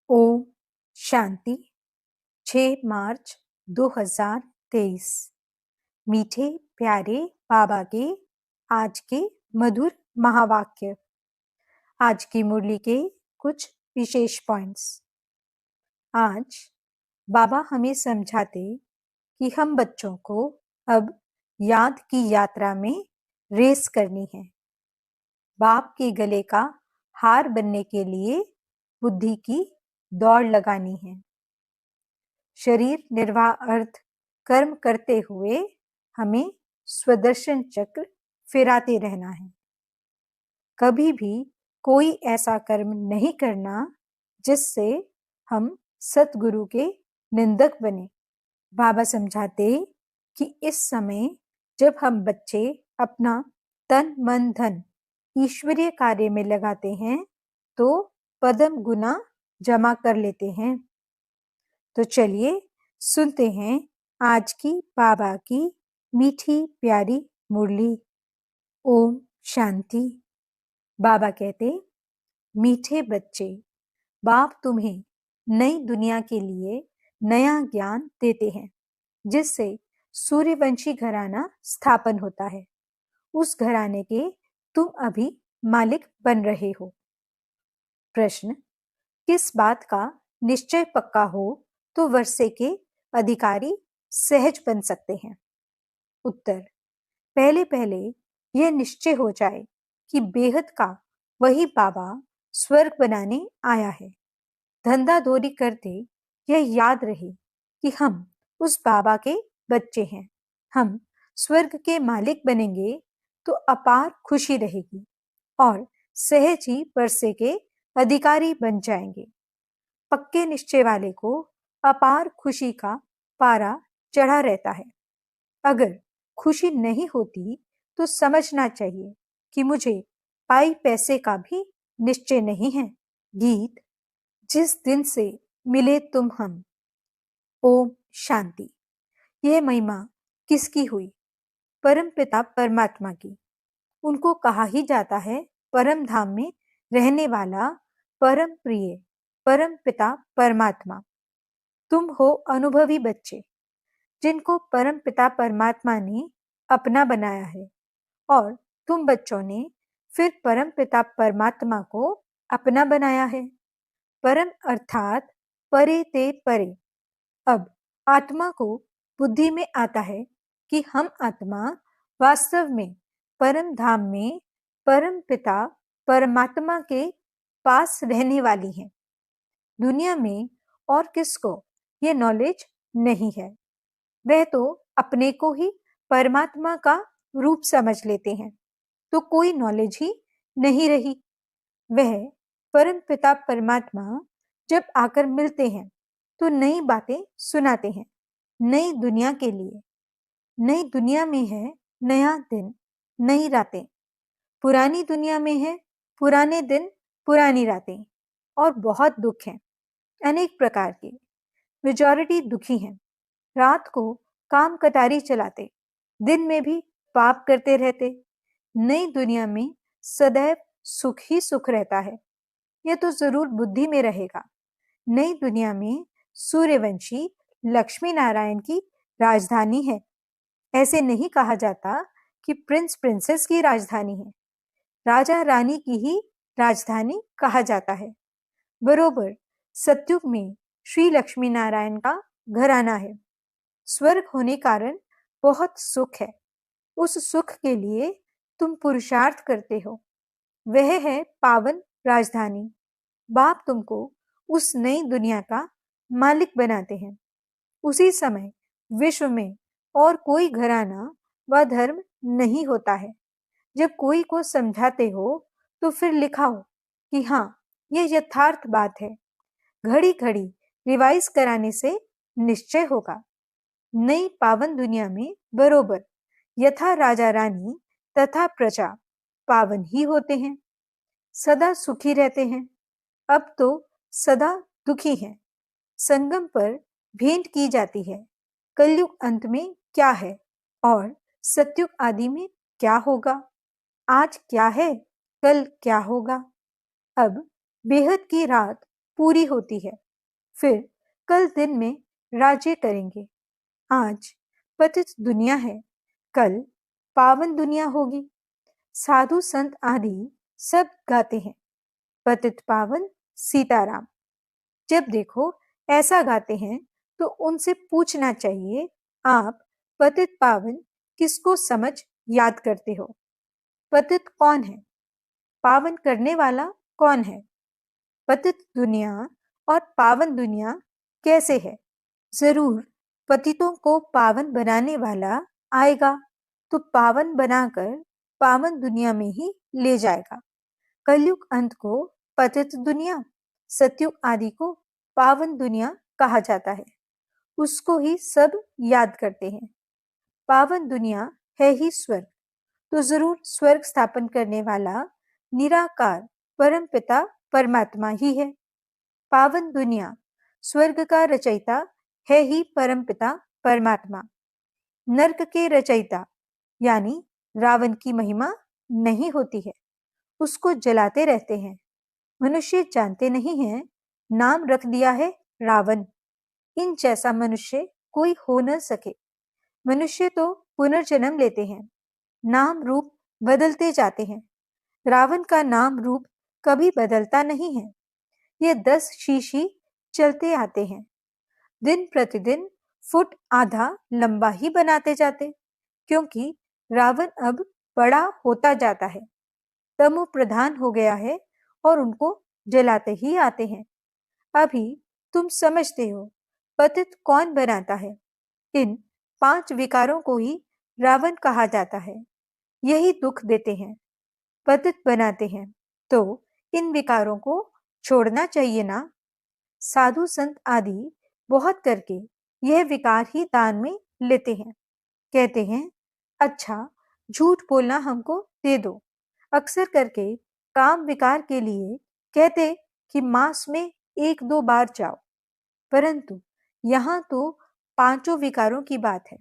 ओम शांति। 6 मार्च 2023। मीठे प्यारे बाबा के आज के मधुर महावाक्य। आज की मुरली के कुछ विशेष पॉइंट्स। आज बाबा हमें समझाते कि हम बच्चों को अब याद की यात्रा में रेस करनी है। बाप के गले का हार बनने के लिए बुद्धि की दौड़ लगानी है। शरीर निर्वाह अर्थ कर्म करते हुए हमें स्वदर्शन चक्र फिराते रहना है। कभी भी कोई ऐसा कर्म नहीं करना जिससे हम सतगुरु के निंदक बने। बाबा समझाते कि इस समय जब हम बच्चे अपना तन मन धन ईश्वरीय कार्य में लगाते हैं तो पदम गुना जमा कर लेते हैं। तो चलिए सुनते हैं आज की बाबा की मीठी प्यारी मुरली। ओम शांति। बाबा कहते, मीठे बच्चे, बाप तुम्हें नई दुनिया के लिए नया ज्ञान देते हैं जिससे सूर्यवंशी घराना स्थापन होता है। उस घराने के तुम अभी मालिक बन रहे हो। प्रश्न, किस बात का निश्चय पक्का हो तो वर्षे के अधिकारी सहज बन सकते हैं? उत्तर, पहले पहले यह निश्चय हो जाए कि बेहद का वही बाबा स्वर्ग बनाने आया है। धंधा धोरी करते यह याद रहे कि हम उस बाबा के बच्चे हैं। हम स्वर्ग के मालिक बनेंगे तो अपार खुशी रहेगी और सहज ही वर्षे के अधिकारी बन जाएंगे। पक्के निश्चय वाले को अपार खुशी का पारा चढ़ा रहता है। अगर खुशी नहीं होती तो समझना चाहिए कि मुझे पाई पैसे का भी निश्चय नहीं है। गीत, जिस दिन से मिले तुम हम। ओम शांति। यह महिमा किसकी हुई? परम पिता परमात्मा की। उनको कहा ही जाता है परम धाम में रहने वाला परम प्रिय परम पिता परमात्मा। तुम हो अनुभवी बच्चे जिनको परम पिता परमात्मा ने अपना बनाया है और तुम बच्चों ने फिर परम पिता परमात्मा को अपना बनाया है। परम अर्थात परे ते परे। अब आत्मा को बुद्धि में आता है कि हम आत्मा वास्तव में परम धाम में परम पिता परमात्मा के पास रहने वाली हैं। दुनिया में और किसको ये नॉलेज नहीं है। वह तो अपने को ही परमात्मा का रूप समझ लेते हैं, तो कोई नॉलेज ही नहीं रही। वह परम पिता परमात्मा जब आकर मिलते हैं तो नई बातें सुनाते हैं नई दुनिया के लिए। नई दुनिया में है नया दिन, नई रातें। पुरानी दुनिया में है पुराने दिन, पुरानी रातें और बहुत दुख हैं, अनेक प्रकार के। मेजॉरिटी दुखी हैं। रात को काम कटारी चलाते, दिन में भी पाप करते रहते। नई दुनिया में सदैव सुख ही सुख रहता है, यह तो जरूर बुद्धि में रहेगा। नई दुनिया में सूर्यवंशी लक्ष्मी नारायण की राजधानी है। ऐसे नहीं कहा जाता कि प्रिंस प्रिंसेस की राजधानी है, राजा रानी की ही राजधानी कहा जाता है। बरोबर सतयुग में श्री लक्ष्मी नारायण का घराना है। स्वर्ग होने कारण बहुत सुख है। उस सुख के लिए तुम पुरुषार्थ करते हो। वह है पावन राजधानी। बाप तुमको उस नई दुनिया का मालिक बनाते हैं। उसी समय विश्व में और कोई घराना व धर्म नहीं होता है। जब कोई को समझाते हो तो फिर लिखाओ कि हाँ, यह यथार्थ बात है। घड़ी घड़ी रिवाइज कराने से निश्चय होगा। नई पावन दुनिया में बरोबर यथा राजा रानी तथा प्रजा पावन ही होते हैं, सदा सुखी रहते हैं। अब तो सदा दुखी हैं। संगम पर भेंट की जाती है कलयुग अंत में क्या है और सतयुग आदि में क्या होगा। आज क्या है, कल क्या होगा। अब बेहद की रात पूरी होती है। फिर कल दिन में राज्य करेंगे। आज पतित दुनिया है, कल पावन दुनिया होगी। साधु संत आदि सब गाते हैं, पतित पावन सीताराम। जब देखो ऐसा गाते हैं तो उनसे पूछना चाहिए, आप पतित पावन किसको समझ याद करते हो? पतित कौन है? पावन करने वाला कौन है? पतित दुनिया और पावन दुनिया कैसे है? जरूर पतितों को पावन बनाने वाला आएगा, तो पावन बनाकर पावन दुनिया में ही ले जाएगा। कलयुग अंत को पतित दुनिया, सतयुग आदि को पावन दुनिया कहा जाता है। उसको ही सब याद करते हैं। पावन दुनिया है ही स्वर्ग, तो जरूर स्वर्ग स्थापन करने वाला निराकार परम पिता परमात्मा ही है। पावन दुनिया स्वर्ग का रचयिता है ही परम पिता परमात्मा। नरक के रचयिता यानी रावण की महिमा नहीं होती है, उसको जलाते रहते हैं। मनुष्य जानते नहीं हैं, नाम रख दिया है रावण। इन जैसा मनुष्य कोई हो न सके। मनुष्य तो पुनर्जन्म लेते हैं, नाम रूप बदलते जाते हैं। रावण का नाम रूप कभी बदलता नहीं है। ये 10 शीशी चलते आते हैं, दिन प्रतिदिन फुट आधा लंबा ही बनाते जाते, क्योंकि रावण अब बड़ा होता जाता है, तमो प्रधान हो गया है और उनको जलाते ही आते हैं। अभी तुम समझते हो पतित कौन बनाता है। इन 5 विकारों को ही रावण कहा जाता है। यही दुख देते हैं, पतित बनाते हैं, तो इन विकारों को छोड़ना चाहिए ना। साधु संत आदि बहुत करके यह विकार ही दान में लेते हैं। कहते हैं, अच्छा झूठ बोलना हमको दे दो। अक्सर करके काम विकार के लिए कहते कि मास में 1-2 बार जाओ, परंतु यहाँ तो 5 विकारों की बात है।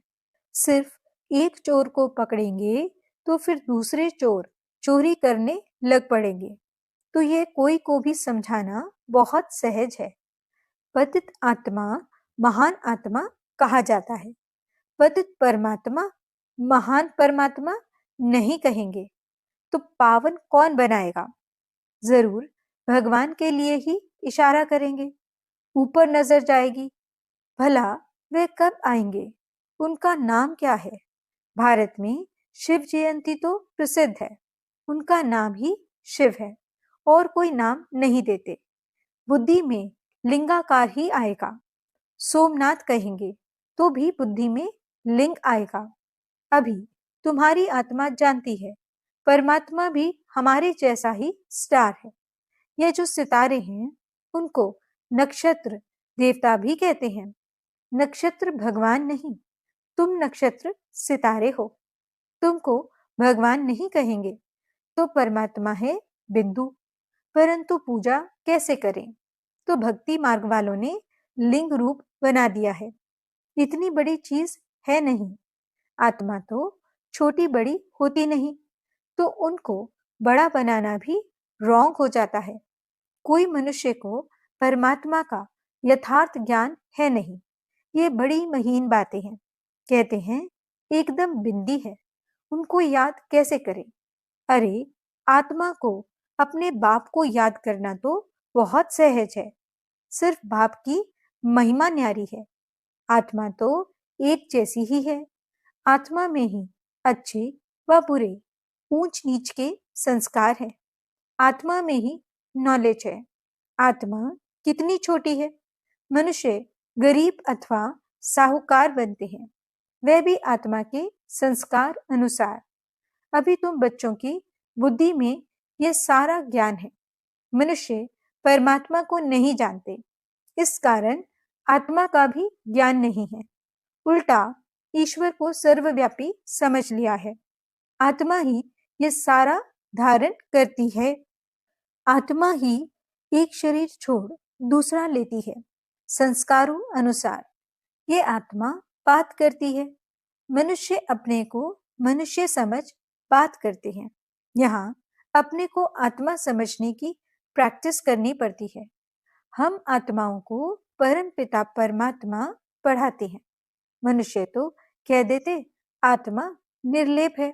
सिर्फ एक चोर को पकड़ेंगे तो फिर दूसरे चोर चोरी करने लग पड़ेंगे, तो ये कोई को भी समझाना बहुत सहज है। पतित आत्मा महान आत्मा कहा जाता है, पतित परमात्मा महान परमात्मा नहीं कहेंगे, तो पावन कौन बनाएगा? जरूर भगवान के लिए ही इशारा करेंगे। ऊपर नजर जाएगी, भला वे कब आएंगे? उनका नाम क्या है? भारत में शिव जयंती तो प्रसिद्ध है, उनका नाम ही शिव है, और कोई नाम नहीं देते। बुद्धि में लिंगाकार ही आएगा। सोमनाथ कहेंगे तो भी बुद्धि में लिंग आएगा। अभी तुम्हारी आत्मा जानती है, परमात्मा भी हमारे जैसा ही स्टार है। ये जो सितारे हैं, उनको नक्षत्र देवता भी कहते हैं। नक्षत्र भगवान नहीं, तुम नक्षत्र सितारे हो। तुमको भगवान नहीं कहेंगे, तो परमात्मा है बिंदु। परंतु पूजा कैसे करें? तो भक्ति मार्ग वालों ने लिंग रूप बना दिया है। इतनी बड़ी चीज है नहीं। आत्मा तो छोटी बड़ी होती नहीं, तो उनको बड़ा बनाना भी रॉन्ग हो जाता है। कोई मनुष्य को परमात्मा का यथार्थ ज्ञान है नहीं। ये बड़ी महीन बातें हैं। कहते हैं एकदम बिंदी है, उनको याद कैसे करें? अरे आत्मा को अपने बाप को याद करना तो बहुत सहज है। सिर्फ बाप की महिमा न्यारी है। आत्मा तो एक जैसी ही है। आत्मा में ही अच्छे व बुरे, ऊंच नीच के संस्कार है। आत्मा में ही नॉलेज है। आत्मा कितनी छोटी है। मनुष्य गरीब अथवा साहूकार बनते हैं, वह भी आत्मा के संस्कार अनुसार। अभी तुम बच्चों की बुद्धि में यह सारा ज्ञान है। मनुष्य परमात्मा को नहीं जानते, इस कारण आत्मा का भी ज्ञान नहीं है। उल्टा ईश्वर को सर्वव्यापी समझ लिया है। आत्मा ही ये सारा धारण करती है। आत्मा ही एक शरीर छोड़ दूसरा लेती है, संस्कारों अनुसार। ये आत्मा बात करती है। मनुष्य अपने को मनुष्य समझ बात करते हैं। यहाँ अपने को आत्मा समझने की प्रैक्टिस करनी पड़ती है। हम आत्माओं को परम पिता परमात्मा पढ़ाते हैं। मनुष्य तो कह देते आत्मा निर्लेप है।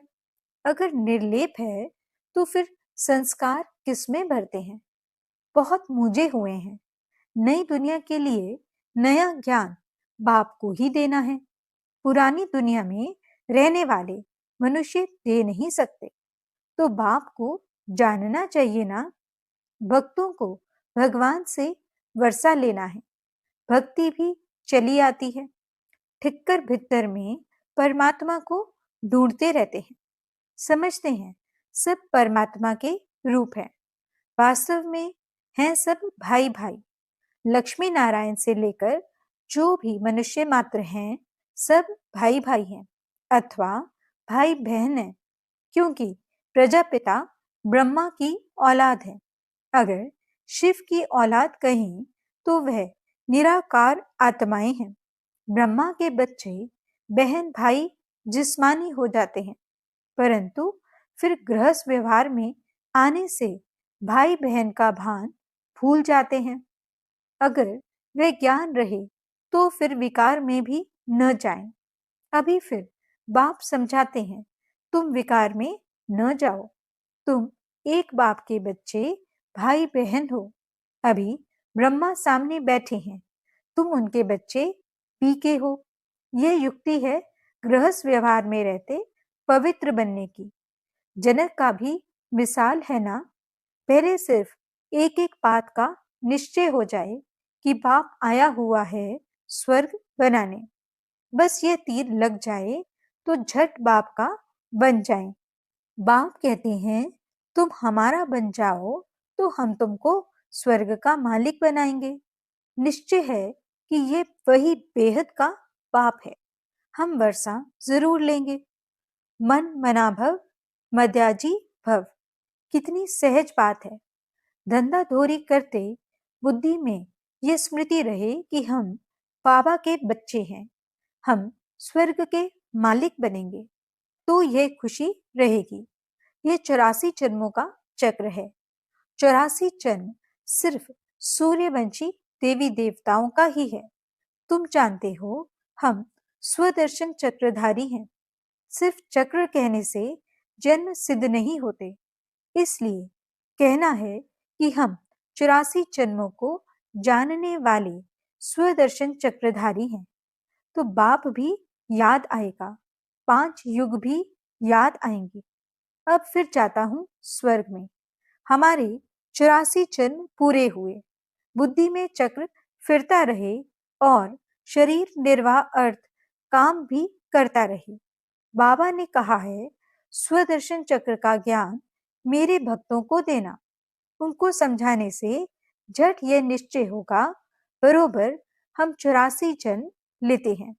अगर निर्लेप है तो फिर संस्कार किसमें भरते हैं? बहुत मूंजे हुए हैं। नई दुनिया के लिए नया ज्ञान बाप को ही देना है। पुरानी दुनिया में रहने वाले मनुष्य दे नहीं सकते, तो बाप को जानना चाहिए ना। भक्तों को भगवान से वर्षा लेना है। भक्ति भी चली आती है। ठिक्कर भित्तर में परमात्मा को ढूंढते रहते हैं। समझते हैं सब परमात्मा के रूप है। वास्तव में हैं सब भाई भाई। लक्ष्मी नारायण से लेकर जो भी मनुष्य मात्र हैं, सब भाई भाई हैं अथवा भाई बहन हैं, क्योंकि प्रजापिता ब्रह्मा की औलाद है। अगर शिव की औलाद कहें तो वह निराकार आत्माएं हैं। ब्रह्मा के बच्चे बहन भाई जिस्मानी हो जाते हैं, परंतु फिर गृहस्थ व्यवहार में आने से भाई बहन का भान भूल जाते हैं। अगर वह ज्ञान रहे तो फिर विकार में भी न जाएं। अभी फिर बाप समझाते हैं तुम विकार में न जाओ। तुम एक बाप के बच्चे भाई बहन हो। अभी ब्रह्मा सामने बैठे हैं, तुम उनके बच्चे पीके हो। यह युक्ति है गृहस्थ व्यवहार में रहते पवित्र बनने की। जनक का भी मिसाल है ना। पहले सिर्फ एक एक बात का निश्चय हो जाए कि बाप आया हुआ है स्वर्ग बनाने। बस ये तीर लग जाए तो झट बाप का बन जाए। बाप कहते हैं तुम हमारा बन जाओ तो हम तुमको स्वर्ग का मालिक बनाएंगे। निश्चय है कि ये वही बेहद का बाप है। हम वर्षा जरूर लेंगे। मन मना भव मद्याजी भव। कितनी सहज बात है। धंधा धोरी करते बुद्धि में यह स्मृति रहे कि हम बाबा के बच्चे हैं, हम स्वर्ग के मालिक बनेंगे, तो यह खुशी रहेगी। यह 84 जन्मों का चक्र है। 84 जन्म सिर्फ सूर्यवंशी देवी देवताओं का ही है। तुम जानते हो हम स्वदर्शन चक्रधारी हैं। सिर्फ चक्र कहने से जन्म सिद्ध नहीं होते, इसलिए कहना है कि हम 84 जन्मों को जानने वाले स्वदर्शन चक्रधारी हैं। तो बाप भी याद आएगा, 5 युग भी याद आएंगे। अब फिर जाता हूँ स्वर्ग में। हमारे 84 जन्म पूरे हुए। बुद्धि में चक्र फिरता रहे और शरीर निर्वाह अर्थ काम भी करता रहे। बाबा ने कहा है स्वदर्शन चक्र का ज्ञान मेरे भक्तों को देना। उनको समझाने से झट यह निश्चय होगा बरोबर हम 84 जन्म लेते हैं।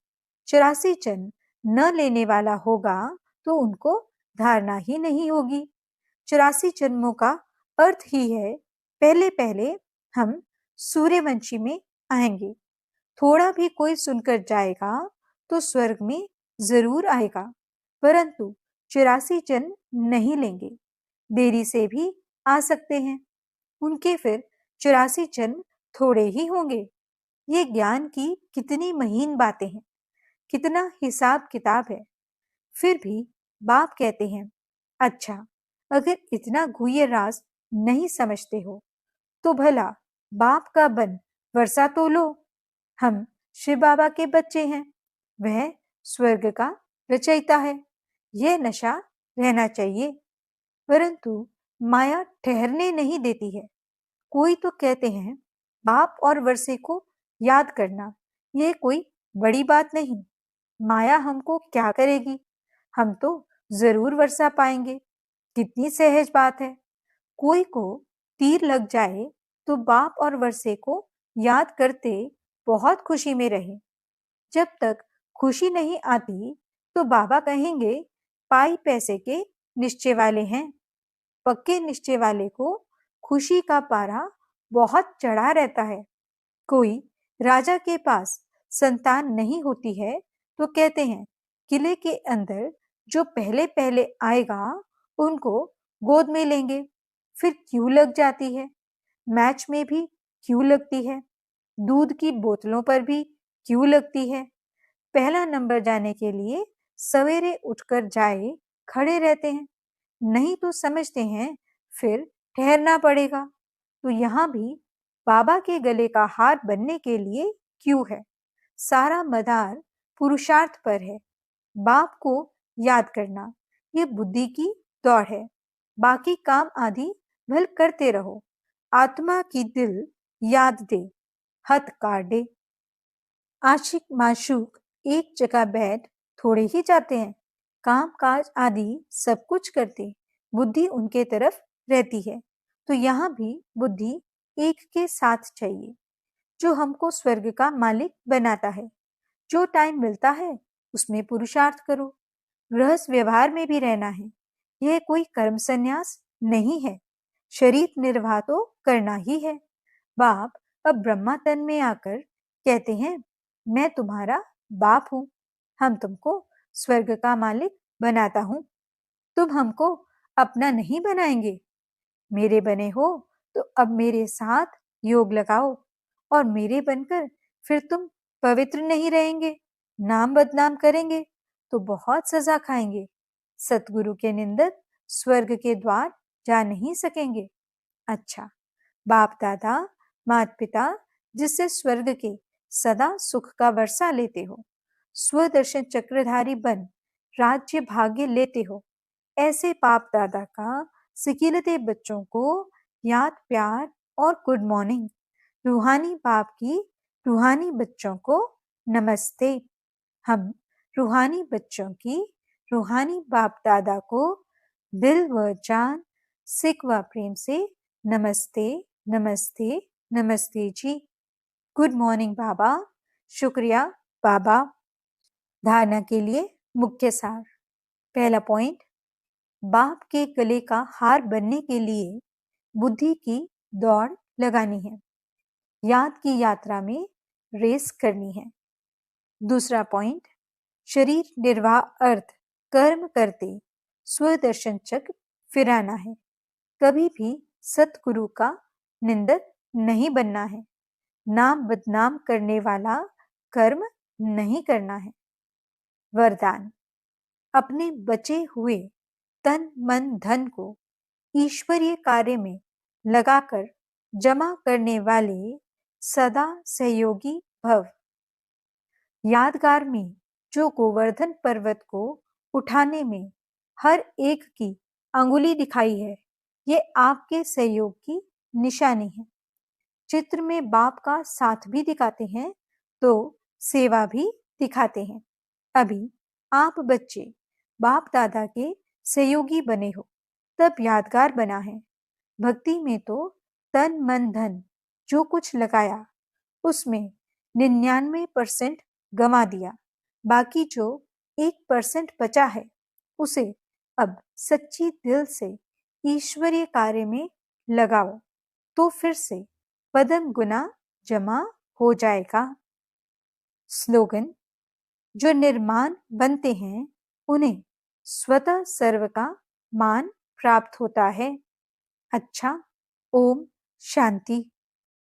84 जन्म न लेने वाला होगा तो उनको धारणा ही नहीं होगी। 84 जन्मों का अर्थ ही है पहले पहले हम सूर्यवंशी में आएंगे। थोड़ा भी कोई सुनकर जाएगा तो स्वर्ग में जरूर आएगा, परंतु 84 जन्म नहीं लेंगे। देरी से भी आ सकते हैं। उनके फिर 84 जन्म थोड़े ही होंगे। ये ज्ञान की कितनी महीन बातें हैं, कितना हिसाब किताब है। फिर भी बाप कहते हैं अच्छा, अगर इतना गुह्य राज नहीं समझते हो तो भला बाप का बन वर्षा तो लो। हम शिव बाबा के बच्चे हैं, वह स्वर्ग का रचयिता है। यह नशा रहना चाहिए, परंतु माया ठहरने नहीं देती है। कोई तो कहते हैं बाप और वर्षे को याद करना यह कोई बड़ी बात नहीं। माया हमको क्या करेगी, हम तो जरूर वर्षा पाएंगे। कितनी सहज बात है। कोई को तीर लग जाए तो बाप और वर्षे को याद करते बहुत खुशी में रहे। जब तक खुशी नहीं आती तो बाबा कहेंगे पाई पैसे के निश्चय वाले हैं। पक्के निश्चय वाले को खुशी का पारा बहुत चढ़ा रहता है। कोई राजा के पास संतान नहीं होती है तो कहते हैं किले के अंदर जो पहले पहले आएगा उनको गोद में लेंगे। फिर क्यों लग जाती है। मैच में भी क्यों लगती है? दूध की बोतलों पर भी क्यों लगती है? पहला नंबर जाने के लिए सवेरे उठकर जाए खड़े रहते हैं, नहीं तो समझते हैं फिर ठहरना पड़ेगा। तो यहाँ भी बाबा के गले का हार बनने के लिए क्यों है? सारा मदार पुरुषार्थ पर है। बाप को याद करना ये बुद्धि की दौड़ है। बाकी काम आदि भल करते रहो। आत्मा की दिल याद दे, हथ काटे। आशिक माशूक एक जगह बैठ थोड़े ही जाते हैं। काम काज आदि सब कुछ करते बुद्धि उनके तरफ रहती है। तो यहाँ भी बुद्धि एक के साथ चाहिए, जो हमको स्वर्ग का मालिक बनाता है। जो टाइम मिलता है उसमें पुरुषार्थ करो। गृहस्थ व्यवहार में भी रहना है। यह कोई कर्म संन्यास नहीं है, शरीर निर्वाह तो करना ही है। बाप अब ब्रह्मा तन में आकर कहते हैं, मैं तुम्हारा बाप हूं। हम तुमको स्वर्ग का मालिक बनाता हूं। तुम हमको अपना नहीं बनाएंगे। मेरे बने हो तो अब मेरे साथ योग लगाओ, और मेरे बनकर फिर तुम पवित्र नहीं रहेंगे, नाम बदनाम करेंगे तो बहुत सजा खाएंगे। सतगुरु के निंदक स्वर्ग के द्वार जा नहीं सकेंगे। अच्छा, बाप दादा माता पिता जिससे स्वर्ग के सदा सुख का वर्षा लेते हो, स्वदर्शन चक्रधारी बन राज्य भाग्य लेते हो, ऐसे बाप दादा का सिकिलते बच्चों को याद प्यार और गुड मॉर्निंग। रूहानी बाप की रूहानी बच्चों को नमस्ते। हम रूहानी बच्चों की रूहानी बाप दादा को दिल व जान सिक व प्रेम से नमस्ते नमस्ते नमस्ते जी। गुड मॉर्निंग बाबा। शुक्रिया बाबा। धारणा के लिए मुख्य सार। पहला पॉइंट, बाप के गले का हार बनने के लिए बुद्धि की दौड़ लगानी है, याद की यात्रा में रेस करनी है। दूसरा पॉइंट, शरीर निर्वाह अर्थ कर्म करते स्वदर्शन चक्र फिराना है। कभी भी सतगुरु का निंदक नहीं बनना है। नाम बदनाम करने वाला कर्म नहीं करना है। वरदान, अपने बचे हुए तन मन धन को ईश्वरीय कार्य में लगाकर जमा करने वाले सदा सहयोगी भव। यादगार में जो गोवर्धन पर्वत को उठाने में हर एक की अंगुली दिखाई है, ये आपके सहयोग की निशानी है। चित्र में बाप का साथ भी दिखाते हैं तो सेवा भी दिखाते हैं। अभी आप बच्चे बाप दादा के सहयोगी बने हो, तब यादगार बना है। भक्ति में तो तन मन धन जो कुछ लगाया उसमें 99% गंवा दिया। बाकी जो 1% बचा है उसे अब सच्ची दिल से ईश्वरीय कार्य में लगाओ, तो फिर से पदम गुना जमा हो जाएगा। स्लोगन, जो निर्माण बनते हैं उन्हें स्वतः सर्व का मान प्राप्त होता है। अच्छा, ओम शांति।